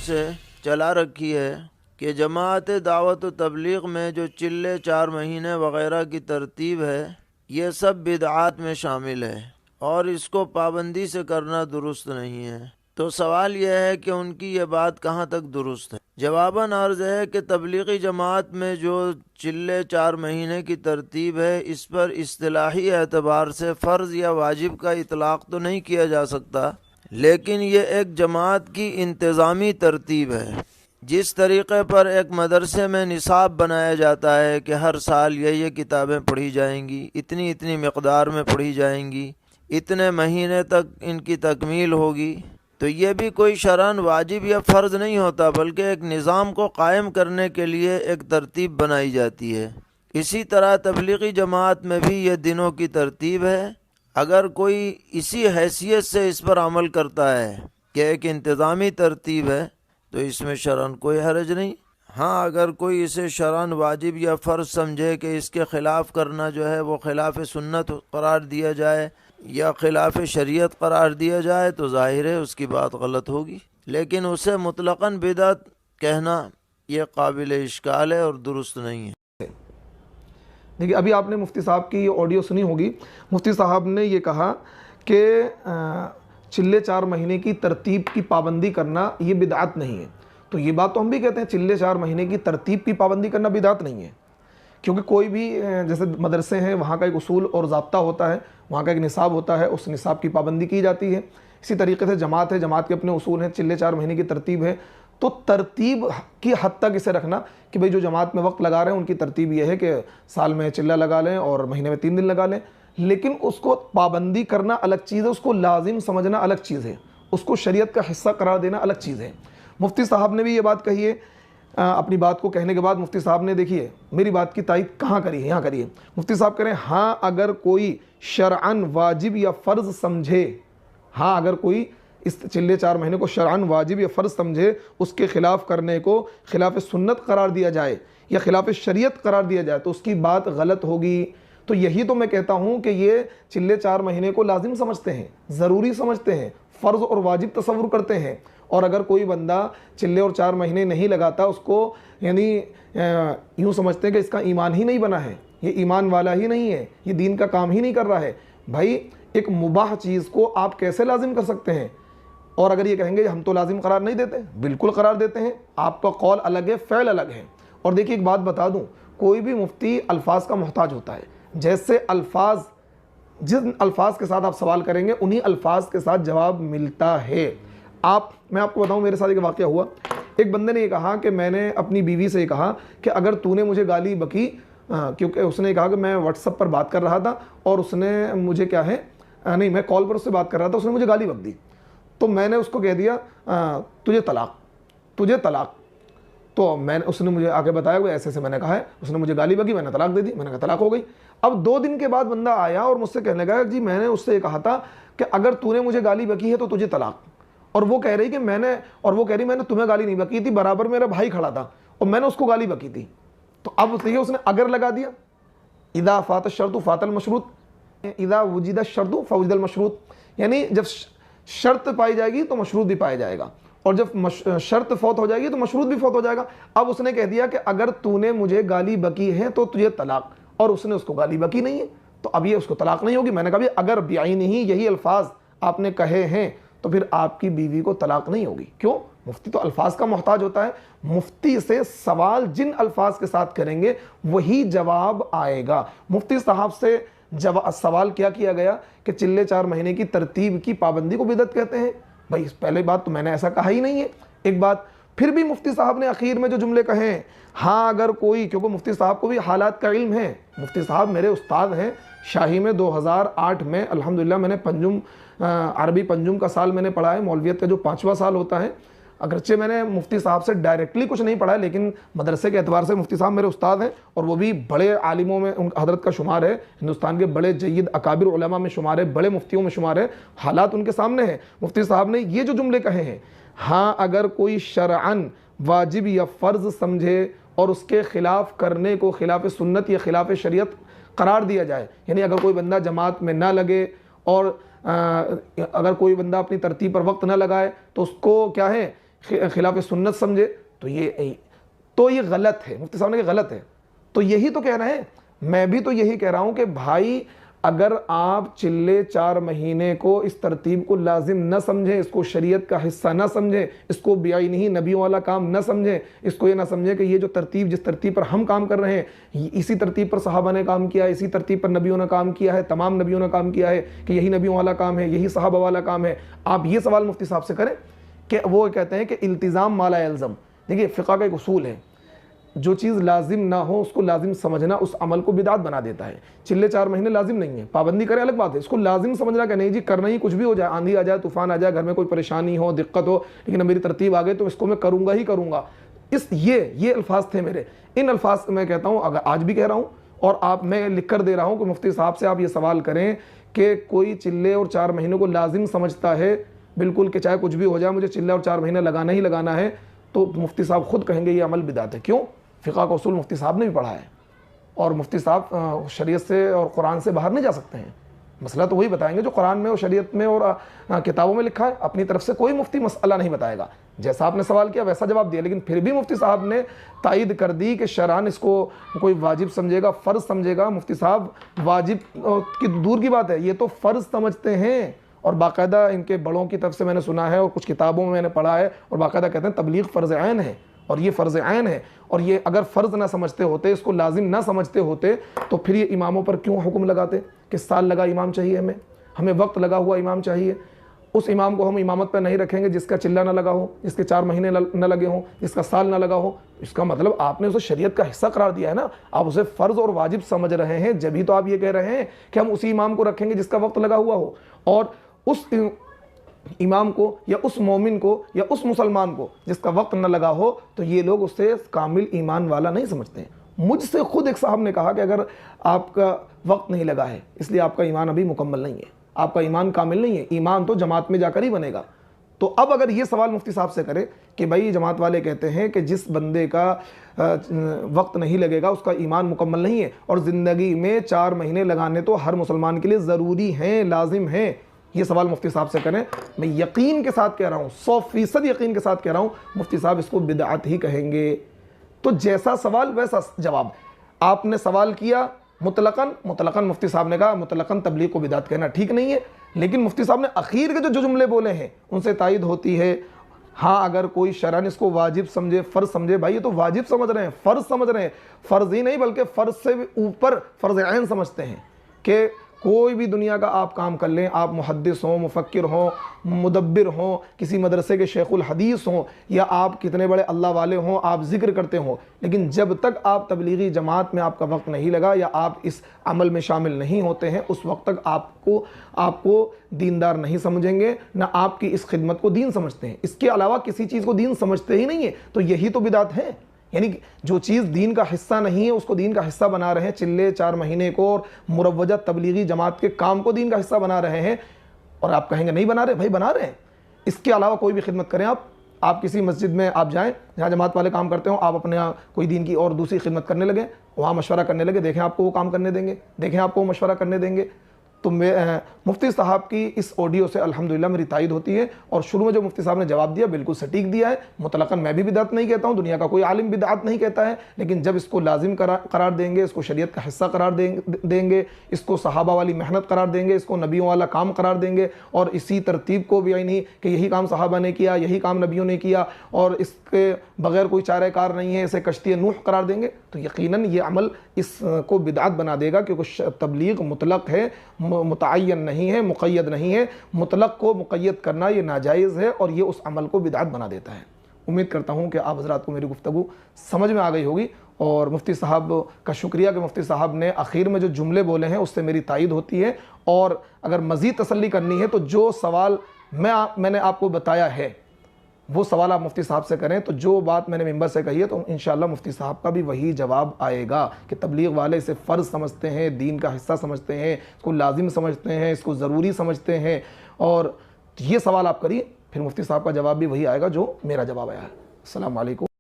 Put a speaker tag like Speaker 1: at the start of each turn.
Speaker 1: سے چلا رکھی ہے کہ جماعت دعوت و تبلیغ میں جو چلے 4 مہینے وغیرہ کی ترتیب ہے یہ سب بدعات میں شامل ہے اور اس کو پابندی سے کرنا درست نہیں ہے۔ تو سوال یہ ہے کہ ان کی یہ بات کہاں تک درست ہے؟ جواباً عرض ہے کہ تبلیغی جماعت میں جو چلے 4 مہینے کی ترتیب ہے اس پر اصطلاحی اعتبار سے فرض یا واجب کا اطلاق تو نہیں کیا جا سکتا، لیکن یہ ایک جماعت کی انتظامی ترتیب ہے۔ جس طریقے پر ایک مدرسے میں نصاب بنایا جاتا ہے کہ ہر سال یہ کتابیں پڑھی جائیں گی، اتنی مقدار میں پڑھی جائیں گی، اتنے مہینے تک ان کی تکمیل ہوگی، تو یہ بھی کوئی شرعاً واجب یا فرض نہیں ہوتا، بلکہ ایک نظام کو قائم کرنے کے لیے ایک ترتیب بنائی جاتی ہے۔ اسی طرح تبلیغی جماعت میں بھی یہ دنوں کی ترتیب ہے۔ اگر کوئی اسی حیثیت سے اس پر عمل کرتا ہے کہ ایک انتظامی ترتیب ہے تو اس میں شرعاً کوئی حرج نہیں۔ ہاں، اگر کوئی اسے شرعاً واجب یا فرض سمجھے کہ اس کے خلاف کرنا جو ہے وہ خلاف سنت قرار دیا جائے یا خلاف شریعت قرار دیا جائے تو ظاہر ہے اس کی بات غلط ہوگی، لیکن اسے مطلقاً بدعت کہنا یہ قابل اشکال ہے اور درست نہیں ہے۔
Speaker 2: دیکھیے، ابھی آپ نے مفتی صاحب کی آڈیو سنی ہوگی۔ مفتی صاحب نے یہ کہا کہ چلے 4 مہینے کی ترتیب کی پابندی کرنا یہ بدعت نہیں ہے۔ تو یہ بات تو ہم بھی کہتے ہیں، چلے 4 مہینے کی ترتیب کی پابندی کرنا بدعت نہیں ہے، کیونکہ کوئی بھی جیسے مدرسے ہیں وہاں کا ایک اصول اور ضابطہ ہوتا ہے، وہاں کا ایک نصاب ہوتا ہے، اس نصاب کی پابندی کی جاتی ہے۔ اسی طریقے سے جماعت ہے، جماعت کے اپنے اصول ہیں، چلے 4 مہینے کی ترتیب ہے۔ تو ترتیب کی حد تک اسے رکھنا کہ بھئی جو جماعت میں وقت لگا رہے ہیں ان کی ترتیب یہ ہے کہ سال میں چلہ لگا لیں اور مہینے میں 3 دن لگا لیں، لیکن اس کو پابندی کرنا الگ چیز ہے، اس کو لازم سمجھنا الگ چیز ہے، اس کو شریعت کا حصہ قرار دینا الگ چیز ہے۔ مفتی صاحب نے بھی یہ بات کہی ہے۔ اپنی بات کو کہنے کے بعد مفتی صاحب نے دیکھیے میری بات کی تائید کہاں کری ہے، یہاں کری ہے۔ مفتی صاحب کہہ رہے ہیں ہاں اگر کوئی شرعاً واجب یا فرض سمجھے، ہاں اگر کوئی اس چلے 4 مہینے کو شرعاً واجب یا فرض سمجھے، اس کے خلاف کرنے کو خلاف سنت قرار دیا جائے یا خلاف شریعت قرار دیا جائے تو اس کی بات غلط ہوگی۔ تو یہی تو میں کہتا ہوں کہ یہ چلے 4 مہینے کو لازم سمجھتے ہیں، ضروری سمجھتے ہیں، فرض اور واجب تصور کرتے ہیں، اور اگر کوئی بندہ چلے اور 4 مہینے نہیں لگاتا اس کو یعنی یوں سمجھتے ہیں کہ اس کا ایمان ہی نہیں بنا ہے، یہ ایمان والا ہی نہیں ہے، یہ دین کا کام ہی نہیں کر رہا ہے۔ بھائی ایک مباح چیز کو آپ کیسے لازم کر سکتے ہیں؟ اور اگر یہ کہیں گے ہم تو لازم قرار نہیں دیتے، بالکل قرار دیتے ہیں، آپ کا قول الگ ہے، فعل الگ ہے۔ اور دیکھیے ایک بات بتا دوں، کوئی بھی مفتی الفاظ کا محتاج ہوتا ہے، جیسے الفاظ جن الفاظ کے ساتھ آپ سوال کریں گے انہی الفاظ کے ساتھ جواب ملتا ہے۔ میں آپ کو بتاؤں، میرے ساتھ ایک واقعہ ہوا۔ ایک بندے نے یہ کہا کہ میں نے اپنی بیوی سے یہ کہا کہ اگر تو نے مجھے گالی بکی، کیونکہ اس نے کہا کہ میں واٹس ایپ پر بات کر رہا تھا اور اس نے مجھے کیا ہے نہیں میں کال پر اس سے بات کر رہا تھا، اس نے مجھے گالی بک دی، تو میں نے اس کو کہہ دیا تجھے طلاق۔ تو اس نے مجھے آگے بتایا کہ ایسے میں نے کہا ہے، اس نے مجھے گالی بکی، میں نے طلاق دے دی، میں نے کہا طلاق ہو گئی۔ اب 2 دن کے بعد بندہ آیا اور مجھ سے کہنے لگا جی میں نے اس سے یہ کہا تھا کہ اگر تو نے مجھے گالی بکی ہے تو تجھے طلاق، اور وہ کہہ رہی کہ میں نے تمہیں گالی نہیں بکی تھی، برابر میرا بھائی کھڑا تھا اور میں نے اس کو گالی بکی تھی۔ تو اب اس نے اگر لگا دیا، اذا فات الشرط فات المشروط، اذا وجد الشرط فوجد المشروط، یعنی جب شرط پائی جائے گی تو مشروط بھی پایا جائے گا، اور جب شرط فوت ہو جائے گی تو مشروط بھی فوت ہو جائے گا۔ اب اس نے کہہ دیا کہ اگر تو نے مجھے گالی بکی ہے تو تجھے طلاق، اور اس نے اس کو گالی بکی نہیں ہے تو اب یہ اس کو طلاق نہیں ہوگی۔ میں نے کہا اگر بعین ہی یہی الفاظ آپ نے کہے ہیں تو پھر آپ کی بیوی کو طلاق نہیں ہوگی۔ کیوں؟ مفتی تو الفاظ کا محتاج ہوتا ہے، مفتی سے سوال جن الفاظ کے ساتھ کریں گے وہی جواب آئے گا۔ مفتی صاحب سے سوال کیا گیا کہ چلے 4 مہینے کی ترتیب کی پابندی کو بدعت کہتے ہیں؟ بھائی پہلے بات تو میں نے ایسا کہا ہی نہیں ہے۔ ایک بات پھر بھی مفتی صاحب نے اخیر میں جو جملے کہے ہیں، ہاں اگر کوئی، کیونکہ مفتی صاحب کو بھی حالات کا علم ہے، مفتی صاحب میرے استاد ہیں، شاہی میں 2008 میں الحمدللہ میں نے عربی پنجم کا سال میں نے پڑھا ہے، مولویت کا جو 5واں سال ہوتا ہے۔ اگرچہ میں نے مفتی صاحب سے ڈائریکٹلی کچھ نہیں پڑھا ہے، لیکن مدرسے کے اعتبار سے مفتی صاحب میرے استاد ہیں، اور وہ بھی بڑے عالموں میں حضرت کا شمار ہے، ہندوستان کے بڑے جید اکابر علماء میں شمار ہے، بڑے مفتیوں میں شمار ہے، حالات ان کے سامنے ہیں۔ مفتی صاحب نے یہ جو جملے کہے ہیں، ہاں اگر کوئی شرعاً واجب یا فرض سمجھے اور اس کے خلاف کرنے کو خلاف سنت یا خلاف شریعت قرار دیا جائے، یعنی اگر کوئی بندہ جماعت میں نہ لگے اور اگر کوئی بندہ اپنی ترتیب پر وقت نہ لگائے تو اس کو کیا ہے خلاف سنت سمجھے تو یہ غلط ہے. مفتی صاحب نے کہ غلط ہے. تو یہی تو کہہ رہے ہیں, میں بھی تو یہی کہہ رہا ہوں کہ بھائی اگر آپ چلے 4 مہینے کو اس ترتیب کو لازم نہ سمجھیں, اس کو شریعت کا حصہ نہ سمجھیں, اس کو بیعینی نبیوں والا کام نہ سمجھیں, اس کو یہ نہ سمجھیں کہ یہ جو ترتیب جس ترتیب پر ہم کام کر رہے ہیں اسی ترتیب پر صحابہ نے کام کیا ہے, اسی ترتیب پر نبیوں نے کام کیا ہے, تمام نبیوں نے کام کیا ہے, کہ یہی نبیوں والا کام ہے, یہی صحابہ والا کام ہے. آپ یہ سوال مفتی صاحب سے کریں کہ وہ کہتے ہیں کہ التزام ما لا یلزم. دیکھیے فقہ کا ایک اصول ہے, جو چیز لازم نہ ہو اس کو لازم سمجھنا اس عمل کو بدعت بنا دیتا ہے. چلے 4 مہینے لازم نہیں ہے, پابندی کرے الگ بات ہے, اس کو لازم سمجھنا کہ نہیں جی کرنا ہی کچھ بھی ہو جائے, آندھی آ جائے, طوفان آ جائے, گھر میں کوئی پریشانی ہو, دقت ہو, لیکن اب میری ترتیب آ گئی تو اس کو میں کروں گا ہی کروں گا. یہ الفاظ تھے میرے. ان الفاظ میں کہتا ہوں, اگر آج بھی کہہ رہا ہوں اور میں لکھ کر دے رہا ہوں کہ مفتی صاحب سے آپ یہ سوال کریں کہ کوئی چلے اور 4 مہینوں کو لازم سمجھتا ہے بالکل کہ چاہے کچھ بھی ہو جائے مجھے چلے اور 4 مہینے لگانا ہی لگانا ہے, تو مفتی صاحب خود کہیں گے یہ عمل بدعت ہے. کیوں؟ فقہ کا اصول مفتی صاحب نے بھی پڑھا ہے, اور مفتی صاحب شریعت سے اور قرآن سے باہر نہیں جا سکتے ہیں. مسئلہ تو وہی بتائیں گے جو قرآن میں اور شریعت میں اور کتابوں میں لکھا ہے. اپنی طرف سے کوئی مفتی مسئلہ نہیں بتائے گا, جیسا آپ نے سوال کیا ویسا جواب دیا. لیکن پھر بھی مفتی صاحب نے تائید کر دی کہ شرعاً اس کو کوئی واجب سمجھے گا, فرض سمجھے گا. مفتی صاحب واجب کی دور کی بات ہے, یہ تو فرض سمجھتے ہیں, اور باقاعدہ ان کے بڑوں کی طرف سے میں نے سنا ہے اور کچھ کتابوں میں نے پڑھا ہے, اور باقاعدہ کہتے ہیں تبلیغ فرض عین ہے, اور یہ فرض عین ہے. اور یہ اگر فرض نہ سمجھتے ہوتے, اس کو لازم نہ سمجھتے ہوتے, تو پھر یہ اماموں پر کیوں حکم لگاتے کہ سال لگا امام چاہیے, ہمیں وقت لگا ہوا امام چاہیے. اس امام کو ہم امامت پہ نہیں رکھیں گے جس کا چلہ نہ لگا ہو, جس کے 4 مہینے نہ لگے ہوں, جس کا سال نہ لگا ہو. اس کا مطلب آپ نے اسے شریعت کا حصہ قرار دیا ہے نا, آپ اسے فرض اور واجب سمجھ رہے ہیں, جبھی تو آپ یہ کہہ رہے ہیں کہ ہم اسی امام کو رکھیں گے جس کا وقت لگا ہوا ہو. اور اس امام کو یا اس مومن کو یا اس مسلمان کو جس کا وقت نہ لگا ہو, تو یہ لوگ اسے کامل ایمان والا نہیں سمجھتے ہیں. مجھ سے خود ایک صاحب نے کہا کہ اگر آپ کا وقت نہیں لگا ہے اس لیے آپ کا ایمان ابھی مکمل نہیں ہے, آپ کا ایمان کامل نہیں ہے, ایمان تو جماعت میں جا کر ہی بنے گا. تو اب اگر یہ سوال مفتی صاحب سے کرے کہ بھائی جماعت والے کہتے ہیں کہ جس بندے کا وقت نہیں لگے گا اس کا ایمان مکمل نہیں ہے, اور زندگی میں 4 مہینے لگانے تو ہر مسلمان کے لیے ضروری ہیں, لازم ہیں, یہ سوال مفتی صاحب سے کریں, میں یقین کے ساتھ کہہ رہا ہوں, 100% یقین کے ساتھ کہہ رہا ہوں, مفتی صاحب اس کو بدعت ہی کہیں گے. تو جیسا سوال ویسا جواب. آپ نے سوال کیا مطلقاً مفتی صاحب نے کہا مطلقاً تبلیغ کو بدعت کہنا ٹھیک نہیں ہے, لیکن مفتی صاحب نے اخیر کے جو جملے بولے ہیں ان سے تائید ہوتی ہے. ہاں اگر کوئی شرعاً اس کو واجب سمجھے, فرض سمجھے, بھائی یہ تو واجب سمجھ رہے ہیں, فرض سمجھ رہے ہیں, فرض ہی نہیں بلکہ فرض سے بھی اوپر فرض عین سمجھتے ہیں کہ کوئی بھی دنیا کا آپ کام کر لیں, آپ محدث ہوں, مفکر ہوں, مدبر ہوں, کسی مدرسے کے شیخ الحدیث ہوں, یا آپ کتنے بڑے اللہ والے ہوں, آپ ذکر کرتے ہوں, لیکن جب تک آپ تبلیغی جماعت میں آپ کا وقت نہیں لگا یا آپ اس عمل میں شامل نہیں ہوتے ہیں, اس وقت تک آپ کو دیندار نہیں سمجھیں گے, نہ آپ کی اس خدمت کو دین سمجھتے ہیں. اس کے علاوہ کسی چیز کو دین سمجھتے ہی نہیں ہیں, تو یہی تو بدعت ہے. یعنی جو چیز دین کا حصہ نہیں ہے اس کو دین کا حصہ بنا رہے ہیں, چلے 4 مہینے کو اور مروجہ تبلیغی جماعت کے کام کو دین کا حصہ بنا رہے ہیں, اور آپ کہیں گے نہیں بنا رہے, بھائی بنا رہے ہیں. اس کے علاوہ کوئی بھی خدمت کریں, آپ کسی مسجد میں آپ جائیں جہاں جماعت والے کام کرتے ہوں, آپ اپنے کوئی دین کی اور دوسری خدمت کرنے لگے, وہاں مشورہ کرنے لگے, دیکھیں آپ کو وہ کام کرنے دیں گے, دیکھیں آپ کو وہ مشورہ کرنے دیں گے. تو مفتی صاحب کی اس آڈیو سے الحمدللہ میری تائید ہوتی ہے, اور شروع میں جو مفتی صاحب نے جواب دیا بالکل سٹیک دیا ہے. مطلقاً میں بھی بدعت نہیں کہتا ہوں, دنیا کا کوئی عالم بدعت نہیں کہتا ہے, لیکن جب اس کو لازم قرار دیں گے, اس کو شریعت کا حصہ قرار دیں گے, اس کو صحابہ والی محنت قرار دیں گے, اس کو نبیوں والا کام قرار دیں گے, اور اسی ترتیب کو بھی نہیں کہ یہی کام صحابہ نے کیا, یہی کام نبیوں نے کیا, اور اس کے بغیر کوئی چارہ کار نہیں ہے, اسے کشتی نوح قرار دیں گے, تو یقیناً یہ عمل اس کو بدعت بنا دے گا, کیونکہ تبلیغ مطلق ہے, متعین نہیں ہے, مقید نہیں ہے. مطلق کو مقید کرنا یہ ناجائز ہے, اور یہ اس عمل کو بدعت بنا دیتا ہے. امید کرتا ہوں کہ آپ حضرات کو میری گفتگو سمجھ میں آ گئی ہوگی, اور مفتی صاحب کا شکریہ کہ مفتی صاحب نے آخر میں جو جملے بولے ہیں اس سے میری تائید ہوتی ہے. اور اگر مزید تسلی کرنی ہے تو جو سوال میں نے آپ کو بتایا ہے وہ سوال آپ مفتی صاحب سے کریں, تو جو بات میں نے ممبر سے کہی ہے تو انشاءاللہ مفتی صاحب کا بھی وہی جواب آئے گا کہ تبلیغ والے اسے فرض سمجھتے ہیں, دین کا حصہ سمجھتے ہیں, اس کو لازم سمجھتے ہیں, اس کو ضروری سمجھتے ہیں. اور یہ سوال آپ کریے, پھر مفتی صاحب کا جواب بھی وہی آئے گا جو میرا جواب آیا ہے. السلام علیکم.